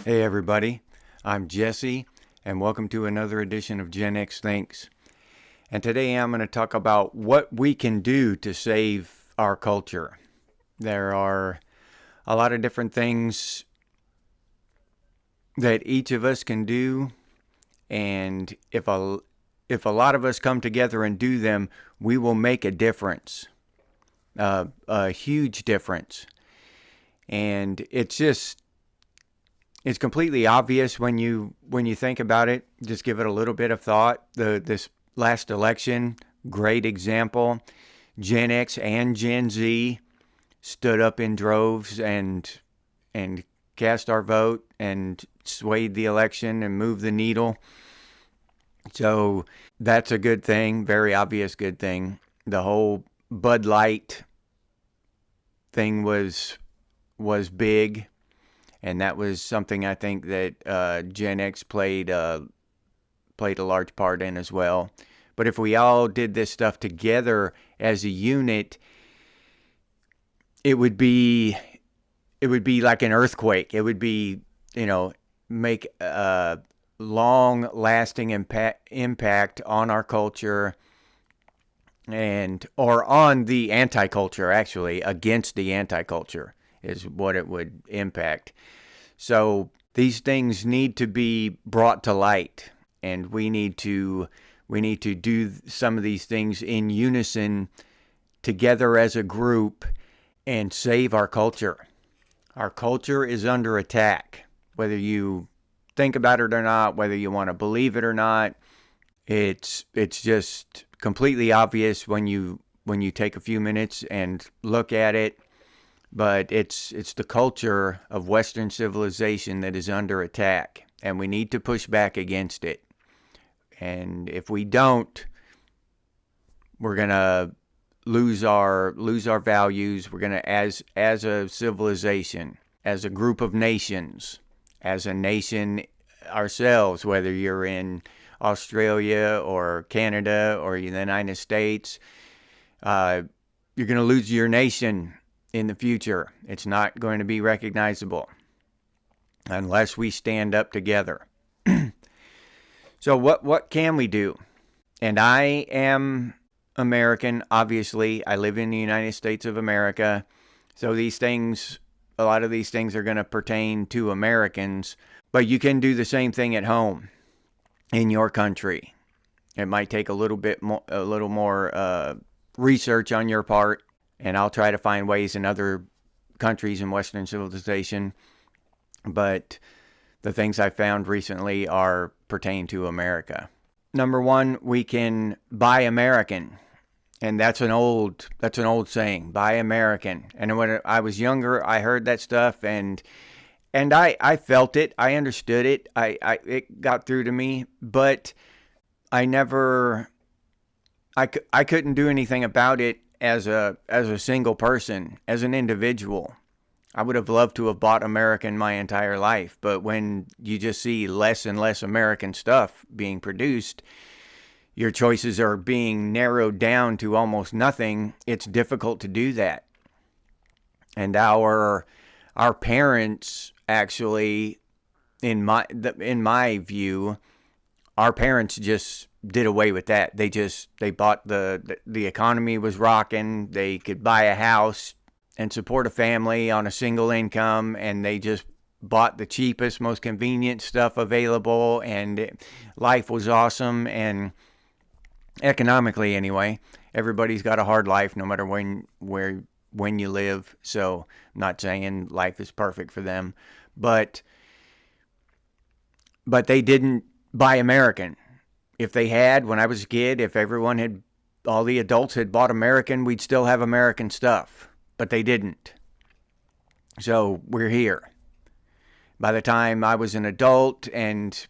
Hey everybody, I'm Jesse, and welcome to another edition of Gen X Thinks. And today I'm going to talk about what we can do to save our culture. There are a lot of different things that each of us can do, and if a lot of us come together and do them, we will make a difference, a huge difference. And it's completely obvious when you think about it. Just give it a little bit of thought. This last election, great example. Gen X and Gen Z stood up in droves and cast our vote and swayed the election and moved the needle. So that's a good thing, very obvious good thing. The whole Bud Light thing was big. And that was something I think that Gen X played a large part in as well. But if we all did this stuff together as a unit, it would be like an earthquake. It would be, make a long-lasting impact on our culture or on the anti-culture, actually, against the anti-culture is what it would impact. So these things need to be brought to light, and we need to do some of these things in unison together as a group and save our culture. Our culture is under attack, whether you think about it or not, whether you want to believe it or not. It's just completely obvious when you take a few minutes and look at it. But it's the culture of Western civilization that is under attack, and we need to push back against it. And if we don't, we're gonna lose our values. We're gonna, as a civilization, as a group of nations, as a nation ourselves, whether you're in Australia or Canada or the United States, you're gonna lose your nation in the future. It's not going to be recognizable unless we stand up together. So what can we do? And I am American, obviously. I live in the United States of America. So a lot of these things are going to pertain to Americans, but you can do the same thing at home in your country. It might take a little more research on your part. And I'll try to find ways in other countries in Western civilization. But the things I found recently pertain to America. Number one, we can buy American. And that's an old saying, buy American. And when I was younger, I heard that stuff and I felt it. I understood it. It got through to me, but I couldn't do anything about it as a single person, as an individual. I would have loved to have bought American my entire life, but when you just see less and less American stuff being produced, your choices are being narrowed down to almost nothing. It's difficult to do that. And our parents, actually, in my view, our parents just did away with that. They bought the economy was rocking. They could buy a house and support a family on a single income, and they just bought the cheapest, most convenient stuff available, and life was awesome. And economically, anyway, everybody's got a hard life, no matter when you live. So I'm not saying life is perfect for them, but they didn't buy American. If they had, when I was a kid, if all the adults had bought American, we'd still have American stuff. But they didn't. So we're here. By the time I was an adult and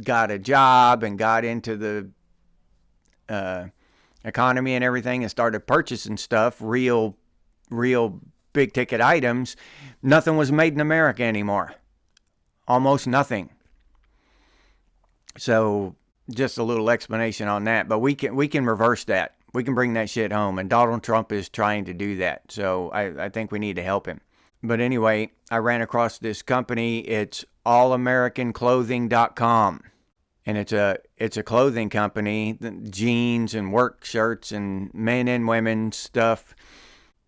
got a job and got into the economy and everything and started purchasing stuff, real big ticket items, nothing was made in America anymore. Almost nothing. So just a little explanation on that, but we can reverse that. We can bring that shit home, and Donald Trump is trying to do that. So I think we need to help him. But anyway, I ran across this company. It's allamericanclothing.com. And it's a clothing company, jeans and work shirts and men and women stuff.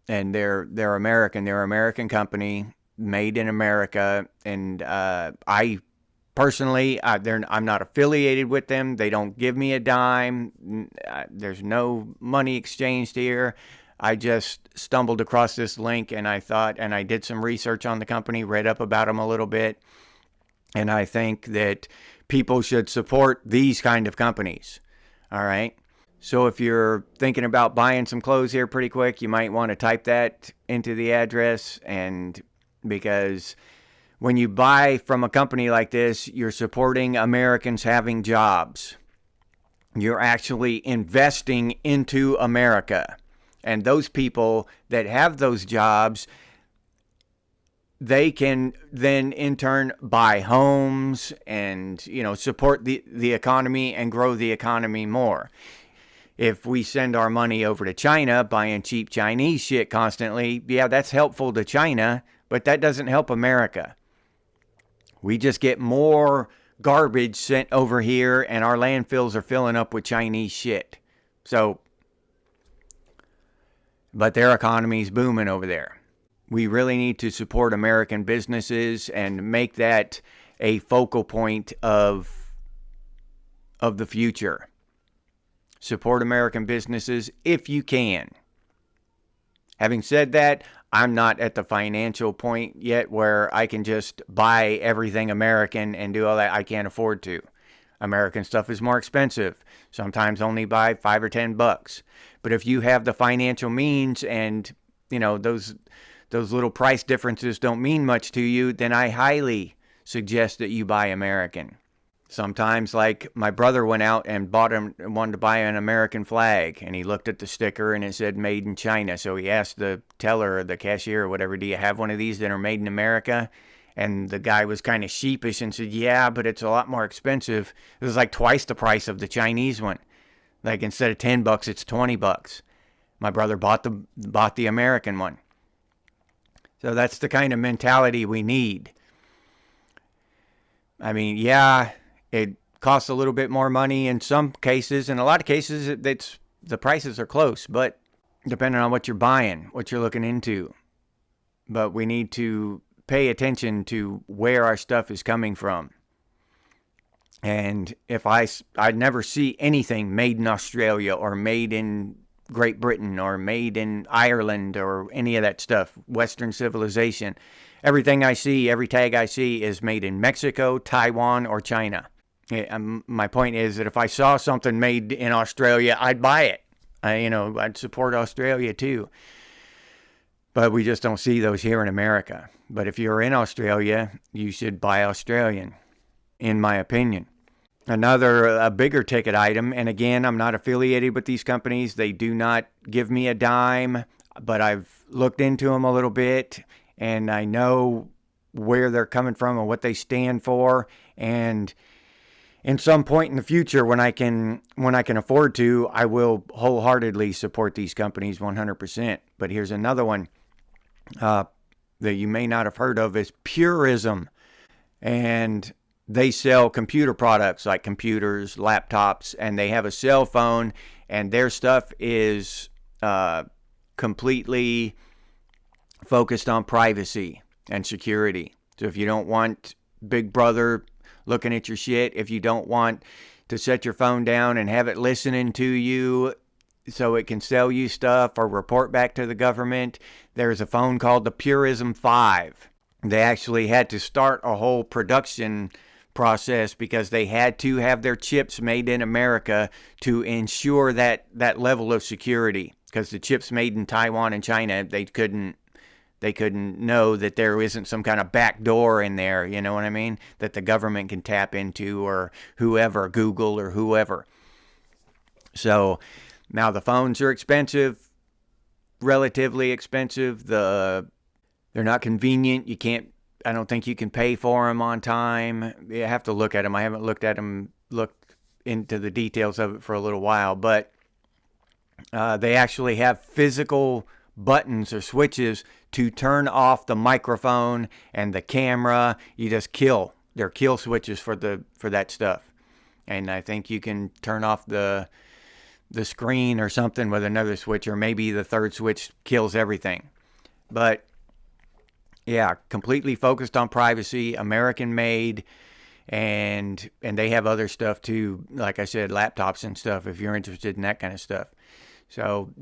And they're American. They're an American company, made in America. And I personally, I'm not affiliated with them. They don't give me a dime. There's no money exchanged here. I just stumbled across this link and I thought, and I did some research on the company, read up about them a little bit. And I think that people should support these kind of companies. All right. So if you're thinking about buying some clothes here pretty quick, you might want to type that into the address. And because when you buy from a company like this, you're supporting Americans having jobs. You're actually investing into America. And those people that have those jobs, they can then in turn buy homes and, support the economy and grow the economy more. If we send our money over to China buying cheap Chinese shit constantly, yeah, that's helpful to China, but that doesn't help America. We just get more garbage sent over here and our landfills are filling up with Chinese shit. But their economy's booming over there. We really need to support American businesses and make that a focal point of the future. Support American businesses if you can. Having said that, I'm not at the financial point yet where I can just buy everything American and do all that. I can't afford to. American stuff is more expensive. Sometimes only by $5 or $10. But if you have the financial means and, those little price differences don't mean much to you, then I highly suggest that you buy American. Sometimes, like my brother went out and wanted to buy an American flag, and he looked at the sticker and it said made in China. So he asked the teller or the cashier or whatever, do you have one of these that are made in America? And the guy was kind of sheepish and said, yeah, but it's a lot more expensive. It was like twice the price of the Chinese one. Like instead of $10, it's $20. My brother bought the American one. So that's the kind of mentality we need. I mean, yeah, it costs a little bit more money in some cases. In a lot of cases, the prices are close, but depending on what you're buying, what you're looking into. But we need to pay attention to where our stuff is coming from. And if I'd never see anything made in Australia or made in Great Britain or made in Ireland or any of that stuff, Western civilization. Everything I see, every tag I see is made in Mexico, Taiwan, or China. My point is that if I saw something made in Australia, I'd buy it. I'd support Australia too. But we just don't see those here in America. But if you're in Australia, you should buy Australian, in my opinion. A bigger ticket item, and again, I'm not affiliated with these companies. They do not give me a dime, but I've looked into them a little bit, and I know where they're coming from and what they stand for. And in some point in the future, when I can afford to, I will wholeheartedly support these companies 100%. But here's another one that you may not have heard of, is Purism, and they sell computer products like computers, laptops, and they have a cell phone, and their stuff is completely focused on privacy and security. So if you don't want Big Brother looking at your shit, if you don't want to set your phone down and have it listening to you so it can sell you stuff or report back to the government, there's a phone called the Purism 5. They actually had to start a whole production process because they had to have their chips made in America to ensure that level of security, because the chips made in Taiwan and China, they couldn't know that there isn't some kind of back door in there, you know what I mean, that the government can tap into, or whoever, Google or whoever. So now the phones are expensive, relatively expensive. They're not convenient. I don't think you can pay for them on time. You have to look at them. I haven't looked into the details of it for a little while, but they actually have physical buttons or switches to turn off the microphone and the camera. You just kill. They're kill switches for that stuff. And I think you can turn off the screen or something with another switch, or maybe the third switch kills everything. But yeah, completely focused on privacy, American made, and they have other stuff too, like I said, laptops and stuff, if you're interested in that kind of stuff. So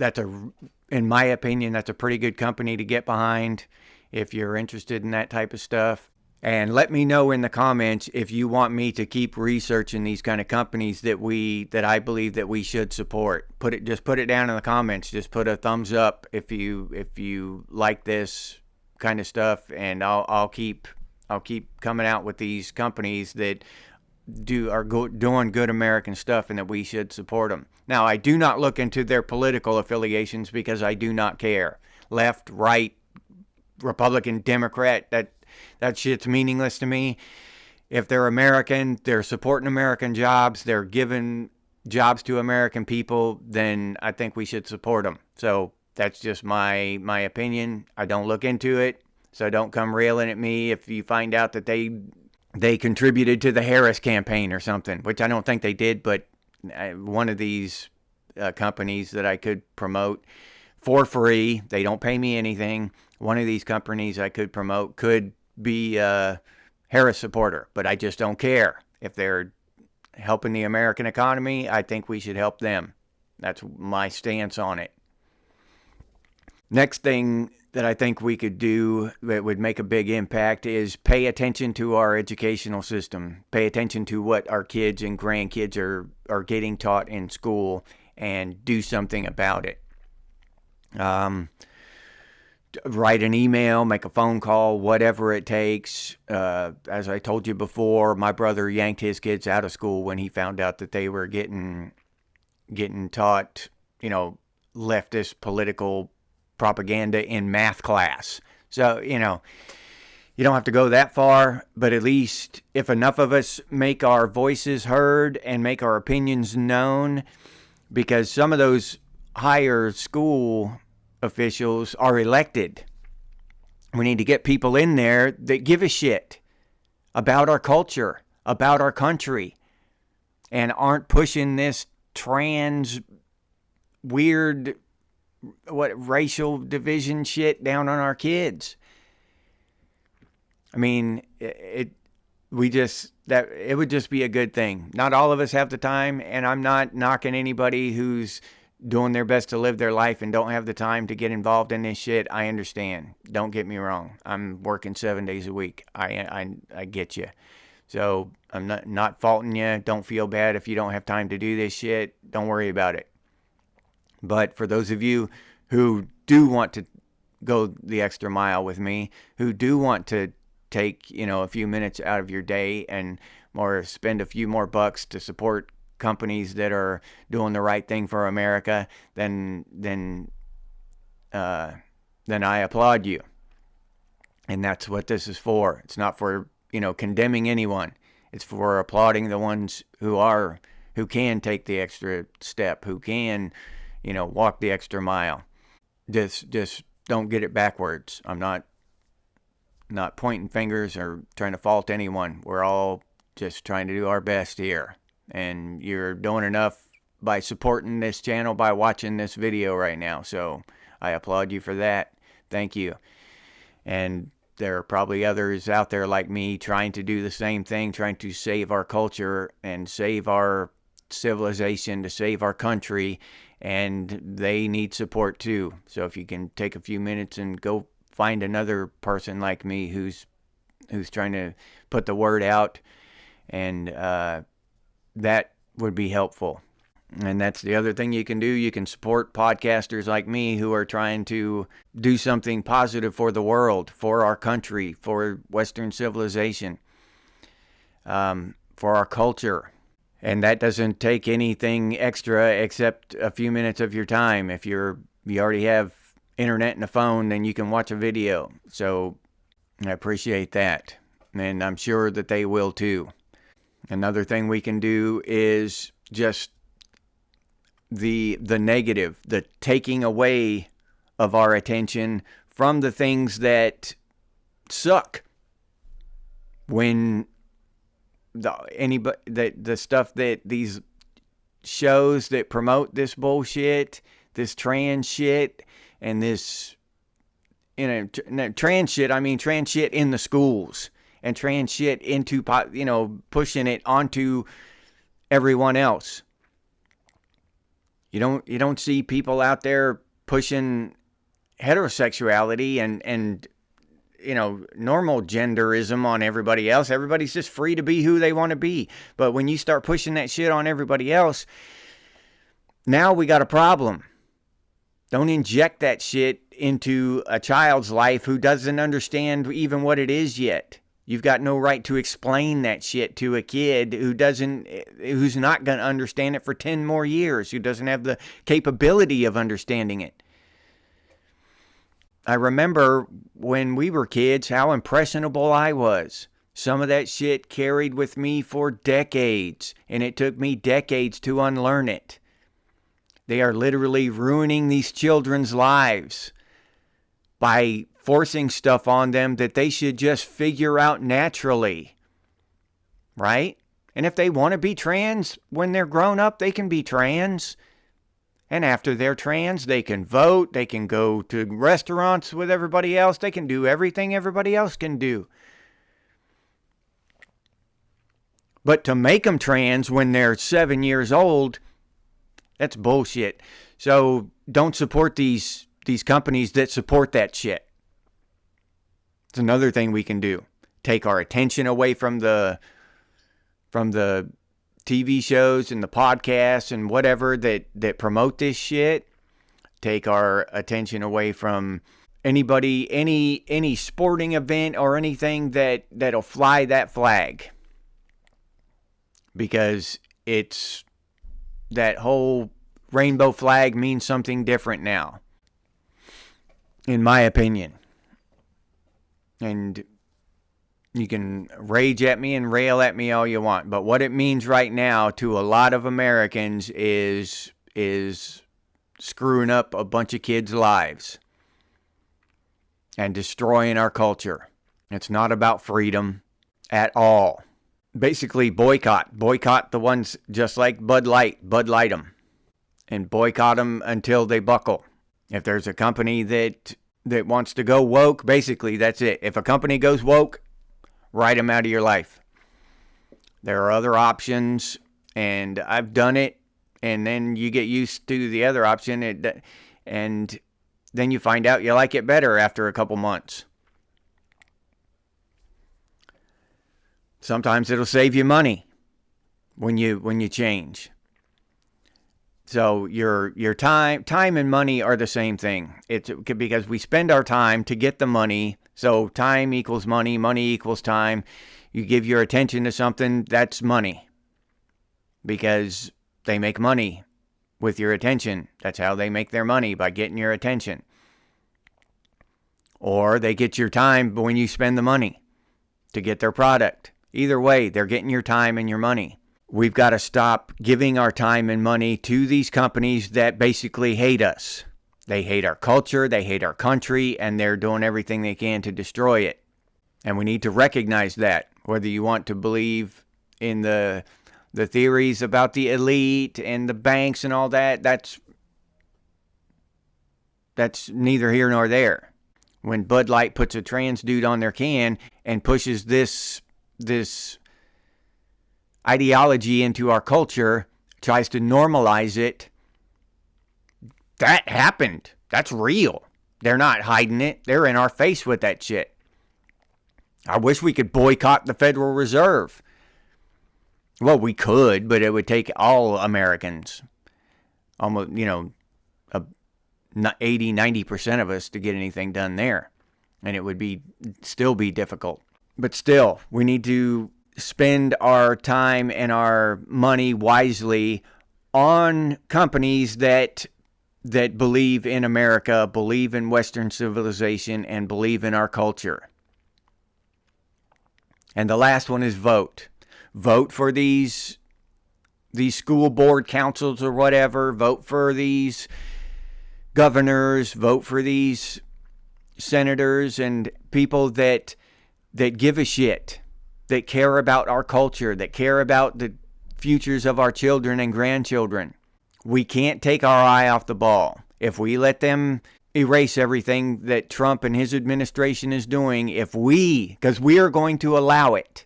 in my opinion, that's a pretty good company to get behind if you're interested in that type of stuff. And let me know in the comments if you want me to keep researching these kind of companies that I believe that we should support. Just put it down in the comments. Just put a thumbs up if you like this kind of stuff, and I'll keep coming out with these companies that doing good American stuff, and that we should support them. Now, I do not look into their political affiliations because I do not care. Left, right, Republican, Democrat, that shit's meaningless to me. If they're American, they're supporting American jobs, they're giving jobs to American people, then I think we should support them. So that's just my opinion. I don't look into it, so don't come railing at me if you find out that they contributed to the Harris campaign or something, which I don't think they did, but one of these companies that I could promote for free, they don't pay me anything. One of these companies I could promote could be a Harris supporter, but I just don't care. If they're helping the American economy, I think we should help them. That's my stance on it. Next thing that I think we could do that would make a big impact is pay attention to our educational system. Pay attention to what our kids and grandkids are getting taught in school, and do something about it. Write an email, make a phone call, whatever it takes. As I told you before, my brother yanked his kids out of school when he found out that they were getting taught, leftist political propaganda in math class. So, you don't have to go that far, but at least if enough of us make our voices heard and make our opinions known, because some of those higher school officials are elected. We need to get people in there that give a shit about our culture, about our country, and aren't pushing this trans weird racial division shit down on our kids. I mean, it would just be a good thing. Not all of us have the time, and I'm not knocking anybody who's doing their best to live their life and don't have the time to get involved in this shit. I understand. Don't get me wrong. I'm working 7 days a week. I get you. So I'm not faulting you. Don't feel bad if you don't have time to do this shit. Don't worry about it. But for those of you who do want to go the extra mile with me, who do want to take, a few minutes out of your day and spend a few more bucks to support companies that are doing the right thing for America, then I applaud you. And that's what this is for. It's not for, condemning anyone. It's for applauding the ones who can take the extra step, who can, walk the extra mile. Just don't get it backwards. I'm not pointing fingers or trying to fault anyone. We're all just trying to do our best here. And you're doing enough by supporting this channel, by watching this video right now. So I applaud you for that. Thank you. And there are probably others out there like me trying to do the same thing, trying to save our culture and save our civilization, to save our country. And they need support too. So if you can take a few minutes and go find another person like me who's trying to put the word out, and that would be helpful. And that's the other thing you can do. You can support podcasters like me who are trying to do something positive for the world, for our country, for Western civilization, for our culture. And that doesn't take anything extra except a few minutes of your time. If you already have internet and a phone, then you can watch a video. So I appreciate that. And I'm sure that they will too. Another thing we can do is just the negative, the taking away of our attention from the things that suck. When the stuff that these shows that promote this bullshit, this trans shit, and this, trans shit, I mean trans shit in the schools, and trans shit into, pushing it onto everyone else. You don't see people out there pushing heterosexuality and normal genderism on everybody else. Everybody's just free to be who they want to be. But when you start pushing that shit on everybody else, now we got a problem. Don't inject that shit into a child's life who doesn't understand even what it is yet. You've got no right to explain that shit to a kid who's not going to understand it for 10 more years, who doesn't have the capability of understanding it. I remember when we were kids how impressionable I was. Some of that shit carried with me for decades, and it took me decades to unlearn it. They are literally ruining these children's lives by forcing stuff on them that they should just figure out naturally, right? And if they want to be trans when they're grown up, they can be trans. And after they're trans, they can vote, they can go to restaurants with everybody else, they can do everything everybody else can do. But to make them trans when they're 7 years old, that's bullshit. So don't support these companies that support that shit. It's another thing we can do. Take our attention away from the TV shows and the podcasts and whatever that promote this shit. Take our attention away from anybody, any sporting event or anything that'll fly that flag. Because it's that whole rainbow flag means something different now, in my opinion. And you can rage at me and rail at me all you want, but what it means right now to a lot of Americans is screwing up a bunch of kids' lives and destroying our culture. It's not about freedom at all. Basically, boycott the ones just like Bud Light them, and boycott them until they buckle. If there's a company that wants to go woke, basically that's it. If a company goes woke, write them out of your life. There are other options, and I've done it, and then you get used to the other option, and then you find out you like it better after a couple months. Sometimes it'll save you money when you change. So your time and money are the same thing. It's because we spend our time to get the money. So time equals money, money equals time. You give your attention to something, that's money. Because they make money with your attention. That's how they make their money, by getting your attention. Or they get your time when you spend the money to get their product. Either way, they're getting your time and your money. We've got to stop giving our time and money to these companies that basically hate us. They hate our culture, they hate our country, and they're doing everything they can to destroy it. And we need to recognize that. Whether you want to believe in the theories about the elite and the banks and all that, that's neither here nor there. When Bud Light puts a trans dude on their can and pushes this ideology into our culture, tries to normalize it, that happened. That's real. They're not hiding it. They're in our face with that shit. I wish we could boycott the Federal Reserve. Well, we could, but it would take all Americans, almost, 80-90% of us to get anything done there. And it would still be difficult. But still, we need to spend our time and our money wisely on companies that believe in America, believe in Western civilization, and believe in our culture. And the last one is vote. Vote for these school board councils or whatever. Vote for these governors, vote for these senators and people that give a shit, that care about our culture, that care about the futures of our children and grandchildren. We can't take our eye off the ball. If we let them erase everything that Trump and his administration is doing, because we are going to allow it,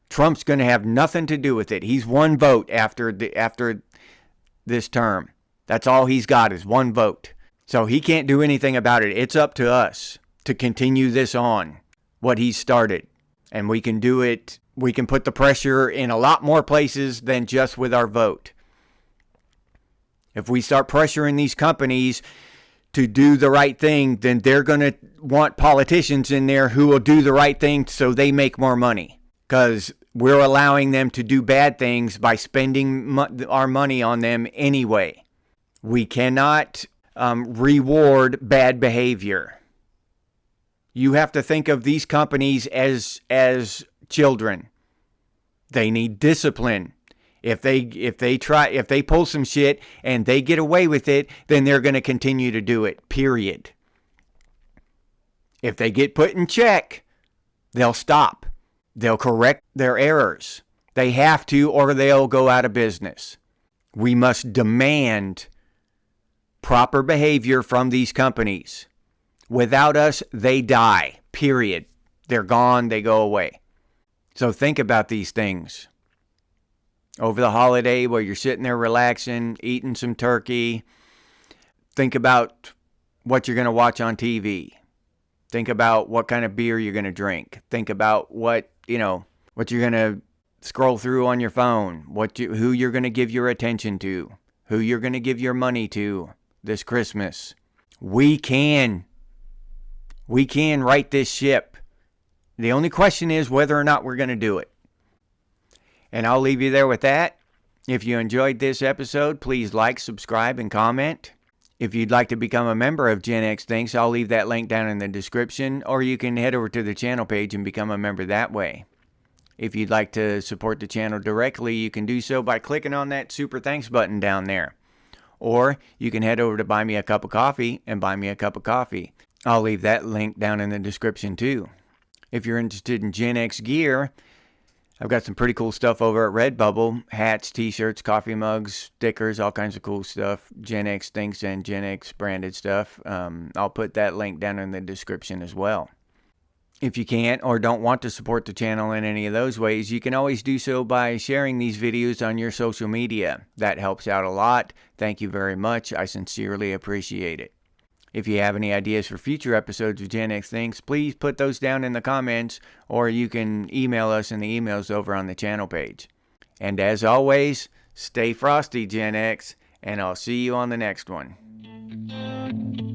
Trump's going to have nothing to do with it. He's one vote after this term. That's all he's got is one vote. So he can't do anything about it. It's up to us to continue this on, what he's started. And we can do it. We can put the pressure in a lot more places than just with our vote. If we start pressuring these companies to do the right thing, then they're going to want politicians in there who will do the right thing so they make more money. Because we're allowing them to do bad things by spending our money on them anyway. We cannot reward bad behavior. You have to think of these companies as children. They need discipline. If they pull some shit and they get away with it, then they're going to continue to do it, period. If they get put in check, they'll stop. They'll correct their errors. They have to, or they'll go out of business. We must demand proper behavior from these companies. Without us, they die, period. They're gone, they go away. So think about these things. Over the holiday, while you're sitting there relaxing, eating some turkey, think about what you're going to watch on TV. Think about what kind of beer you're going to drink. Think about what you're going to scroll through on your phone, who you're going to give your attention to, who you're going to give your money to this Christmas. We can right this ship. The only question is whether or not we're going to do it. And I'll leave you there with that. If you enjoyed this episode, please like, subscribe, and comment. If you'd like to become a member of Gen X Thinks, I'll leave that link down in the description, or you can head over to the channel page and become a member that way. If you'd like to support the channel directly, you can do so by clicking on that super thanks button down there. Or you can head over to Buy Me a Cup of Coffee and buy me a cup of coffee. I'll leave that link down in the description too. If you're interested in Gen X gear, I've got some pretty cool stuff over at Redbubble. Hats, t-shirts, coffee mugs, stickers, all kinds of cool stuff. Gen X Thinks and Gen X branded stuff. I'll put that link down in the description as well. If you can't or don't want to support the channel in any of those ways, you can always do so by sharing these videos on your social media. That helps out a lot. Thank you very much. I sincerely appreciate it. If you have any ideas for future episodes of Gen X Thinks, please put those down in the comments, or you can email us in the emails over on the channel page. And as always, stay frosty, Gen X, and I'll see you on the next one.